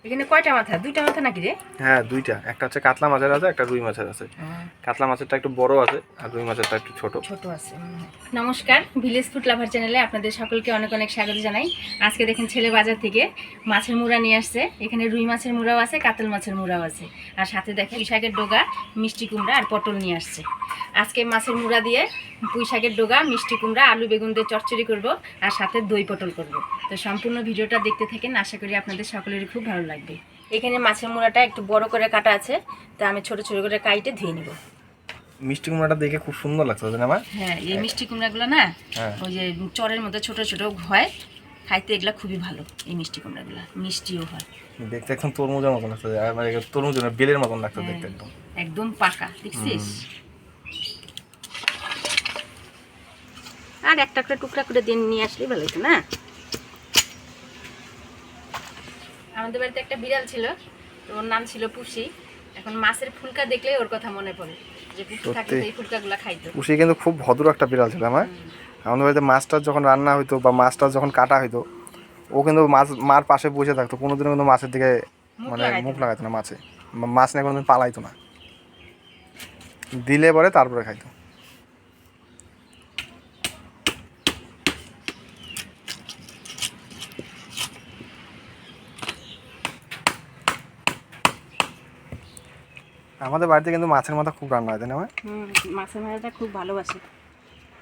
এখানে কয়টা মাথা? দুইটা মাথা নাকি রে? হ্যাঁ দুইটা, একটা হচ্ছে কাতলা মাছের আছে, একটা রুই মাছের আছে। কাতলা মাছেরটা একটু বড় আছে আর রুই মাছেরটা একটু ছোট আছে। নমস্কার, ভিলেজ ফুড লাভার চ্যানেলে আপনাদের সকলকে অনেক অনেক স্বাগত জানাই। আজকে দেখেন ছেলে বাজার থেকে মাছের মুড়া নিয়ে আসছে। এখানে রুই মাছের মুড়াও আছে, কাতল মাছের মুড়াও আছে, আর সাথে দেখেন পুঁই শাকের ডগা, মিষ্টি কুমড়া আর পটল নিয়ে আসছে। আজকে মাছের মুড়া দিয়ে পুঁই শাকের ডগা, মিষ্টি কুমড়া, আলু বেগুন দিয়ে চচ্চড়ি করব, আর সাথে দই পটল করব। তো সম্পূর্ণ ভিডিওটা দেখতে থাকেন, আশা করি আপনাদের সকলেরই খুব ভালো লাগবে। এখানে মাছের মুড়াটা একটু বড় করে কাটা আছে, তো আমি ছোট ছোট করে কাইটে ধুয়ে নিব। মিষ্টি কুমড়াটা দেখে খুব সুন্দর লাগছে না আমার? হ্যাঁ, এই মিষ্টি কুমড়াগুলো না ওই যে চরের মধ্যে ছোট ছোট হয়, খাইতে এগুলা খুবই ভালো। এই মিষ্টি কুমড়াগুলো মিষ্টিও হয়, দেখতে একদম তরমুজের মতন লাগছে, মানে তরমুজের না বেলের মতন লাগছে দেখতে, একদম একদম পাকা, দেখছিস? আর একটা একটা টুকরা করে দিন নিয়ে আসলে ভালো হতো না? আমাদের বাড়িতে একটা বিড়াল ছিল, তো ওর নাম ছিল পুষি। এখন মাছের ফুলকা দেখলে ওর কথা মনে পড়ে, যে পুষি থাকলে এই ফুলকাগুলো খাইতো। পুষি কিন্তু খুব ভদ্র একটা বিড়াল ছিল আমার। আমাদের বাড়িতে মাছটা যখন রান্না হইতো বা মাছটা যখন কাটা হইতো, ও কিন্তু মার পাশে বসে থাকতো, কোনোদিনও কিন্তু মাছের দিকে মানে মুখ লাগাইতো না। মাছ নিয়ে কোনোদিন পালাইতো না, দিলে পরে তারপরে খাইতো। আমাদের বাড়িতে কিন্তু মাছের মাথা খুব রান্না হয়, তাই না? মাছের মাথাটা খুব ভালোবাসে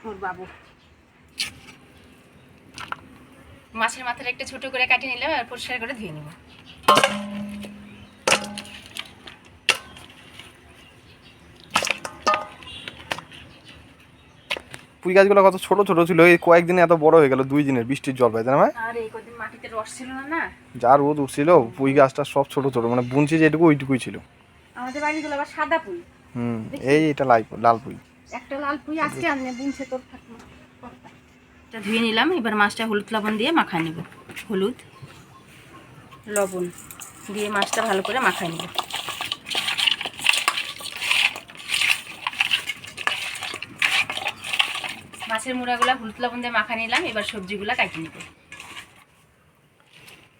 ওর বাবু। মাছের মাথাটা একটু ছোট করে কাটিয়ে নিলাম আর পরিষ্কার করে ধুয়ে নেব। পুঁই গাছগুলো কত ছোট ছোট ছিল, এই কয়েকদিনে এত বড় হয়ে গেল, 2 দিনের বৃষ্টির জল পাই, তাই না? আর এই কদিন মাটিতে রস ছিল না, যা রোদ উঠছিল, পুঁই গাছটা সব ছোট ছোট, মানে বুনছি যেটুকু ওইটুকুই ছিল। আমাদের বাড়িগুলো আবার সাদা পুঁই। এটা লাল পুঁই, একটা লাল পুঁই আজকে আনলে বুনছে তোর ঠাকুমা। এটা ধুয়ে নিলাম, এবার মাছটা হলুদ লবণ দিয়ে মাখায় নেব। হলুদ লবণ দিয়ে মাছটা ভালো করে মাখায় নেব। মাছের মুড়াগুলো হলুদ লবণ দিয়ে মাখা নিলাম, এবার সবজিগুলো কাটিয়ে নেব।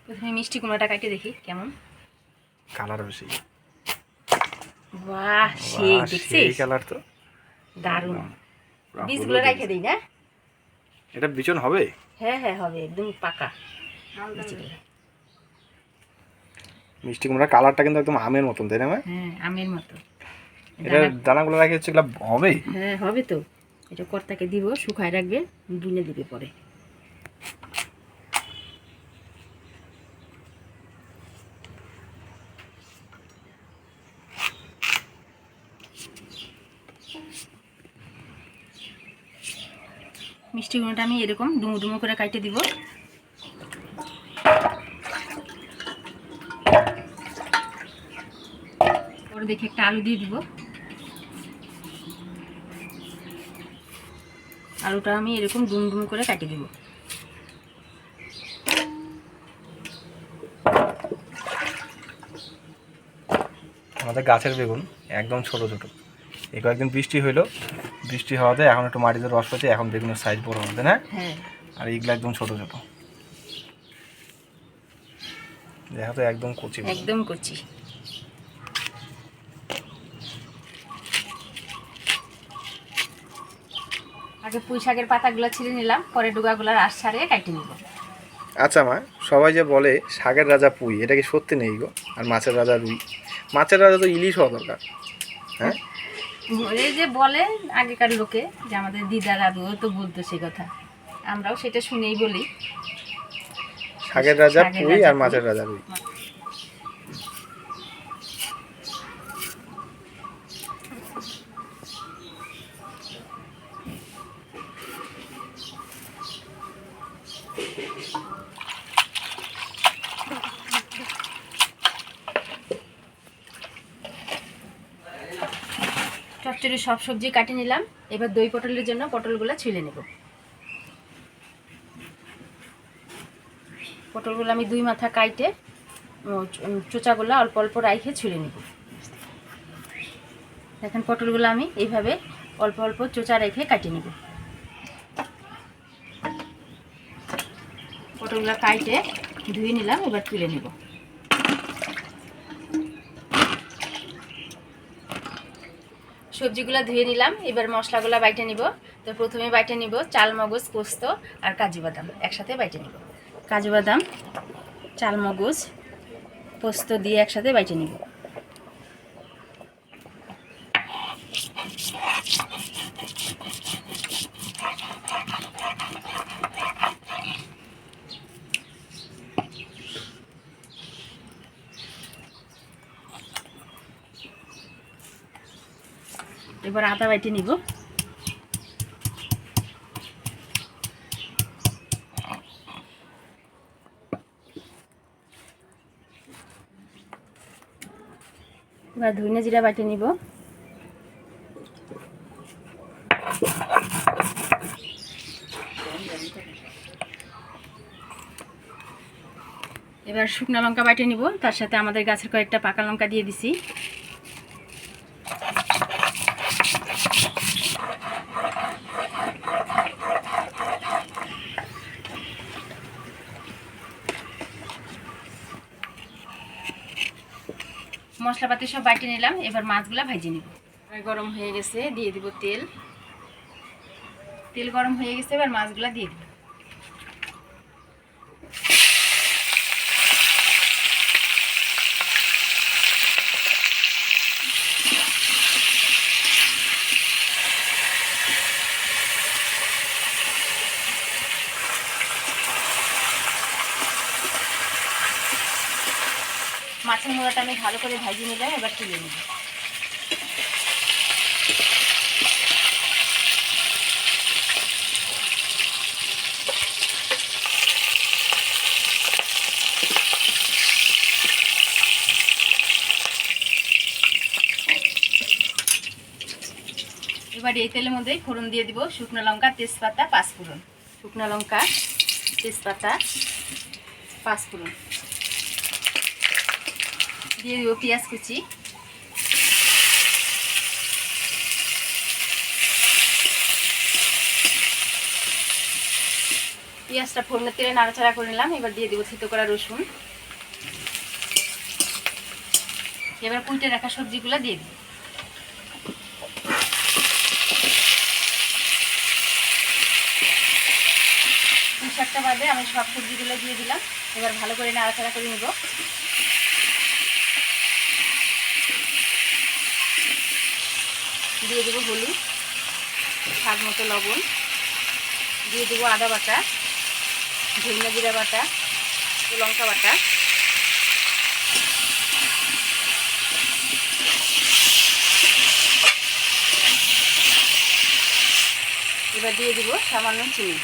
প্রথমে মিষ্টি কুমড়াটা কাটিয়ে দেখি কেমন কালার বেশি। বাহ, সেই দেখছিস? কালার তো দারুণ। বীজগুলো রেখে দিই না? এটা বিচন হবে? হ্যাঁ হ্যাঁ হবে, একদম পাকা। মিষ্টি কুমড়ার কালারটা কিন্তু একদম আমের মতন, তাই না? হ্যাঁ, আমের মতো। এটা দানাগুলো রাখি হচ্ছে, এগুলো হবে? হ্যাঁ হবে তো। এটা কর্তাকে দিব, শুকায় রাখবে, বুনে দিবে পরে। মিষ্টি কুমড়োটা আমি এরকম ডুমো ডুমো করে কাটে দিব। পরে দেখি একটা আলু দিয়ে দিব। আলুটা আমি এরকম ডুম ডুম করে কাটে দিব। আমাদের গাছের বেগুন একদম ছোট ছোট, এই কয়েকদিন বৃষ্টি হইলো, বৃষ্টি হওয়াতে এখন একটু মাটিতে রস পেয়েছে, এখন বেগুনের সাইজ বড় হবে না? হ্যাঁ, আর এইগুলো একদম ছোট ছোট, দেখা তো একদম কচি, একদম কচি। আগে পুঁই শাকের পাতাগুলো ছিঁড়ে নিলাম, পরে ডুগাগুলো রাস ছাড়িয়ে কাটে নিব। আচ্ছা মা, সবাই যে বলে শাকের রাজা পুঁই, এটা কি সত্যি নেই গো? আর মাছের রাজা রুই, মাছের রাজা তো ইলিশ হওয়া দরকার। হ্যাঁ, এই যে বলে আগেকার লোকে, যে আমাদের দিদা দাদু তো বলতো সে কথা, আমরাও সেটা শুনেই বলি। শাকের রাজা পুঁই আর মাছের রাজা রুই। চচ্চড়ি সব সবজি কাটে নিলাম, এবার দই পটলের জন্য পটলগুলো ছিলে নেব। পটলগুলো আমি 2 মাথা কাইটে চোচাগুলো অল্প অল্প রাইখে ছিলে নেব। দেখেন পটলগুলো আমি এইভাবে অল্প অল্প চোচা রেখে কাটিয়ে নেব। পটলগুলো কাইটে ধুয়ে নিলাম, এবার তুলে নেব। সবজিগুলো ধুয়ে নিলাম, এবার মশলাগুলো বাইটে নিব। তো প্রথমে বাইটে নিব চাল মগজ, পোস্ত আর কাজু বাদাম একসাথে বাইটে নিব। কাজু বাদাম, চাল মগজ, পোস্ত দিয়ে একসাথে বাইটে নিব। এবার আদা বাইটে নিব। এবার ধনে জিরা বাইটে নিব। এবার শুকনো লঙ্কা বাইটে নিব, তার সাথে আমাদের গাছের কয়েকটা পাকা লঙ্কা দিয়ে দিছি। মশলাপাতি সব বাইটে নিলাম, এবার মাছগুলা ভাজি নিব। গরম হয়ে গেছে, দিয়ে দিব তেল। তেল গরম হয়ে গেছে, এবার মাছগুলা দিয়ে দিব। মাছের মুড়াটা আমি ভালো করে ভাজিয়ে নিলাম, এবার তুলে নিব। এবার এই তেলের মধ্যে ফোড়ন দিয়ে দিব শুকনো লঙ্কা, তেজপাতা, পাঁচফোড়ন। শুকনো লঙ্কা, তেজপাতা, পাঁচফোড়ন দিয়ে দিব পেঁয়াজ কুচি। পেঁয়াজটা ফোড়নের তেলে নাড়াচাড়া করে নিলাম, এবার দিয়ে দিব থেতো করা রসুন। এবার কুইটে রাখা সবজিগুলো দিয়ে দিব। দুই চারটা বাদে আমি সব সবজিগুলো দিয়ে দিলাম, এবার ভালো করে নাড়াচাড়া করে নেব। দিয়ে দেবো হলুদ, স্বাদ মতো লবণ, দিয়ে দেবো আদা বাটা, ধনিয়া জিরা বাটা, লঙ্কা বাটা। এবার দিয়ে দিব সামান্য চিনি,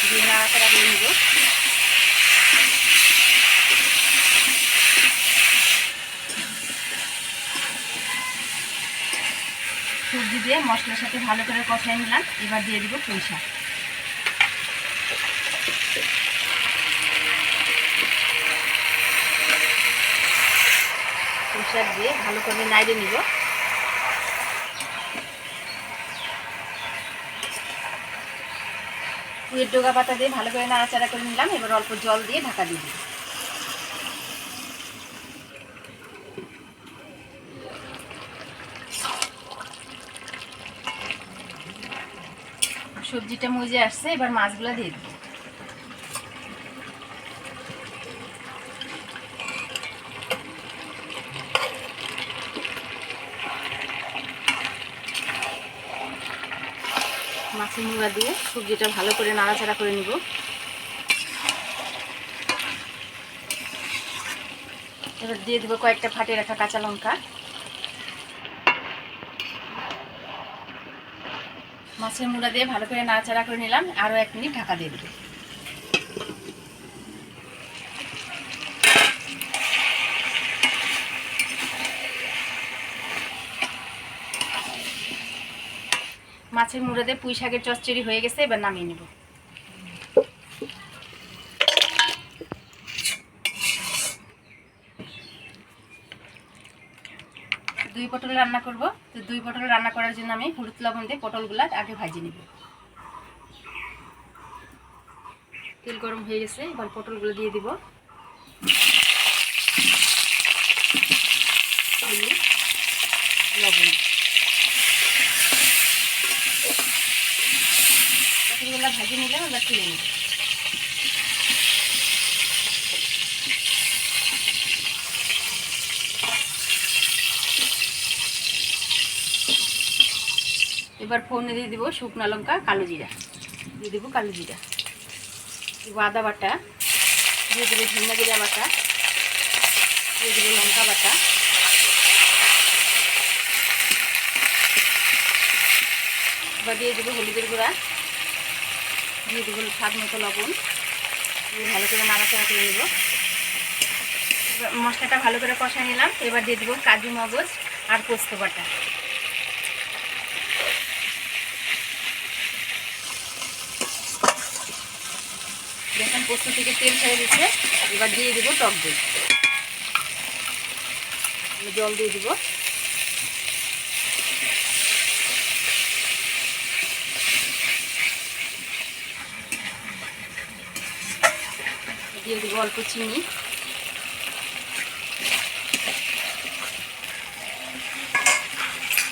দিয়ে নাড়াচাড়া করে নেব। সবজি দিয়ে মশলার সাথে ভালো করে কষাই নিলাম, এবার দিয়ে দিব পুঁই শাক। পুঁই শাক দিয়ে ভালো করে নাড়িয়ে নিব। পুঁইয়ের ডগা পাতা দিয়ে ভালো করে নাড়াচাড়া করে নিলাম, এবার অল্প জল দিয়ে ঢাকা দিয়ে দিব। সবজিটা মজে আসছে, এবার মাছগুলো দিয়ে দিব। মাছের মুড়া দিয়ে সবজিটা ভালো করে নাড়াচাড়া করে নিব। এবার দিয়ে দিব কয়েকটা ফাটিয়ে রাখা কাঁচা লঙ্কা। মাছের মুড়া দিয়ে ভালো করে নাড়াচাড়া করে নিলাম, আরও 1 মিনিট ঢাকা দিয়ে দেব। মাছের মুড়া দিয়ে পুঁই শাকের চচ্চড়ি হয়ে গেছে, এবার নামিয়ে নেব। দুই পটল রান্না করব, তো 2 পটল রান্না করার জন্য আমি হলুদ লবণ দিয়ে পটলগুলো আগে ভাজি নেব। তেল গরম হয়ে গেছে, এবার পটলগুলো দিয়ে দিব। লবণ। পটলগুলো ভাজি নিলাম, এবার তুলে নেব। এবার ফোড়নে দিয়ে দেবো শুকনো লঙ্কা, কালো জিরা দিয়ে দেবো, কালো জিরা দেবো, আদা বাটা দিয়ে দেবো, ধনিয়া জিরা বাটা দিয়ে দেবো, লঙ্কা বাটা এবার দিয়ে দেবো হলুদের গুঁড়া, দিয়ে দেবো স্বাদ মতো লবণ, দিয়ে ভালো করে নাড়াচাড়া করে নেব। মশলাটা ভালো করে কষা নিলাম। এবার দিয়ে দেবো কাজু, মগজ আর পোস্ত বাটা। দেখেন পোস্ত থেকে তেল ছেড়ে দিচ্ছে। এবার দিয়ে দেবো টক দই, জল দিয়ে দেবো। দিয়ে দেবো অল্প চিনি।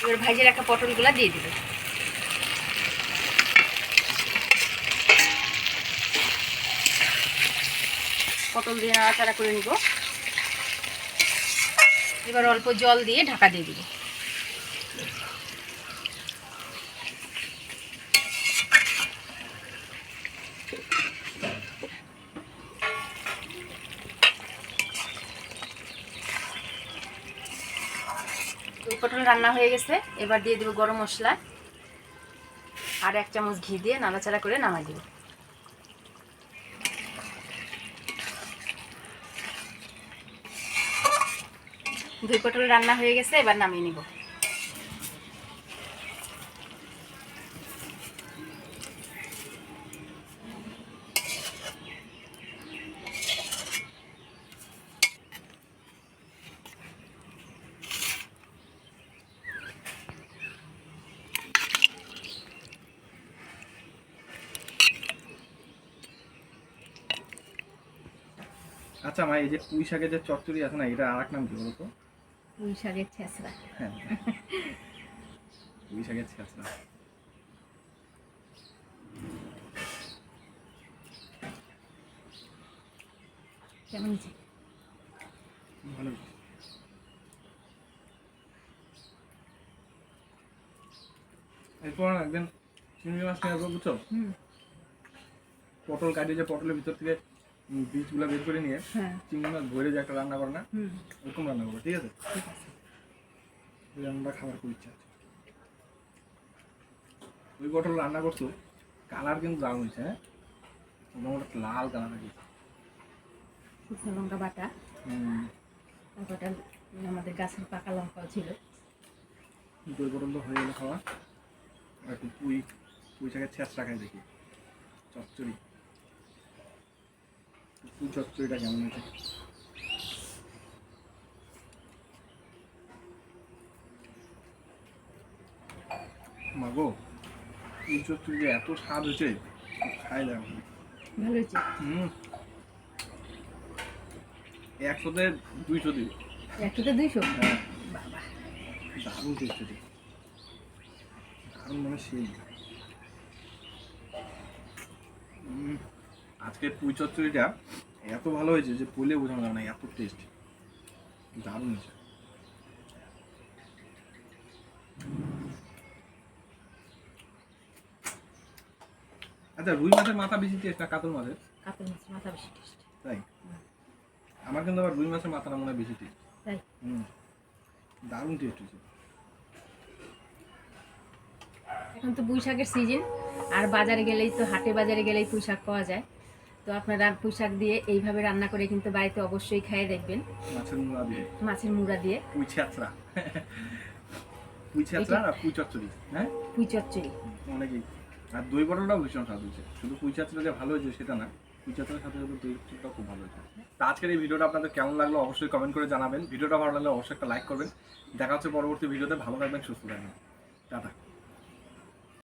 এবার ভাজে রাখা পটলগুলো দিয়ে দেবো। পটল দিয়ে নাড়াচাড়া করে নিব। এবার অল্প জল দিয়ে ঢাকা দিয়ে দিব। পটল রান্না হয়ে গেছে। এবার দিয়ে দেবো গরম মশলা আর 1 চামচ ঘি দিয়ে নাড়াচাড়া করে নামাই দেব। দুই পটল রান্না হয়ে গেছে, এবার নামিয়ে নিব। আচ্ছা মা, এই যে পুঁই শাকের যে চচ্চড়ি আছে না, এটা আরেক নাম কি বলতো? পুঁই শাকের ছেঁচড়া। হ্যাঁ, পুঁই শাকের ছেঁচড়া। কেমন হয়েছে? ভালো। এরপর একদিন চিংড়ি মাছ নিয়ে আসবো, বুঝছো? পটল কাটিয়ে, যে পটলের ভিতর থেকে বীজগুলো বের করে নিয়ে চিংড়ি মাছ ভরে যে একটা রান্না করে না, ওরকম রান্না করবো, ঠিক আছে? ওই রান্নাটা খাবার খুব ইচ্ছা আছে। ওই পটল রান্না করছো, কালার কিন্তু দারুণ হয়েছে। হ্যাঁ, মোটামুটি লাল কালার আছে। শুকনো লঙ্কা বাটা, লঙ্কাটা আমাদের গাছের পাকা লঙ্কাও ছিল। দই পটল তো হয়ে গেলে খাওয়া। আর একটু পুঁই শাকের ছেঁচড়া খাই দেখি, চচ্চড়ি। পুঁই চচ্চড়িটা কেমন হয়েছে? মাগো, পুঁই চচ্চড়ি যে এত স্বাদ হয়েছে, খাই দাও। ভালো হয়েছে। 100-তে 200 দিবি। 100-তে 200? হ্যাঁ, বাবা, দারুণ টেস্ট হয়েছে, দারুণ, মানে সেই। আজকে পুঁই চচ্চড়িটা এত ভালো হয়েছে যে বলে বোঝানো যাবে না, এত টেস্ট, দারুণ হয়েছে। আচ্ছা, রুই মাছের মাথা বেশি টেস্ট না কাতল মাছের? কাতল মাছের মাথা বেশি টেস্ট। তাই? আমার কিন্তু আবার রুই মাছের মাথাটা মনে হয় বেশি টেস্ট। তাই? দারুণ টেস্ট হয়েছে। এখন তো পুঁই শাকের সিজন, আর বাজারে গেলেই তো, হাটে বাজারে গেলেই পুঁই শাক পাওয়া যায়। তো আপনারা পুঁই শাক দিয়ে এইভাবে রান্না করে কিন্তু বাড়িতে অবশ্যই খেয়ে দেখবেন। মাছের মুড়া দিয়ে, মাছের মুড়া দিয়ে পুঁই ছেঁচড়া, পুঁই ছেঁচড়া আর পুঁই চচ্চড়ি। হ্যাঁ, পুঁই চচ্চড়ি অনেকেই। আর দই পটলটাও ভীষণ স্বাদ হয়েছে। শুধু পুঁই ছেঁচড়া যে ভালো হয়েছে সেটা না, পুঁই ছেঁচড়ার সাথে সাথে দই পটলটাও খুব ভালো হয়েছে। তো আজকের এই ভিডিওটা আপনাদের কেমন লাগলো অবশ্যই কমেন্ট করে জানাবেন। ভিডিওটা ভালো লাগলে অবশ্যই একটা লাইক করবেন। দেখা হচ্ছে পরবর্তী ভিডিওতে। ভালো থাকবেন, সুস্থ থাকবেন, টাটা।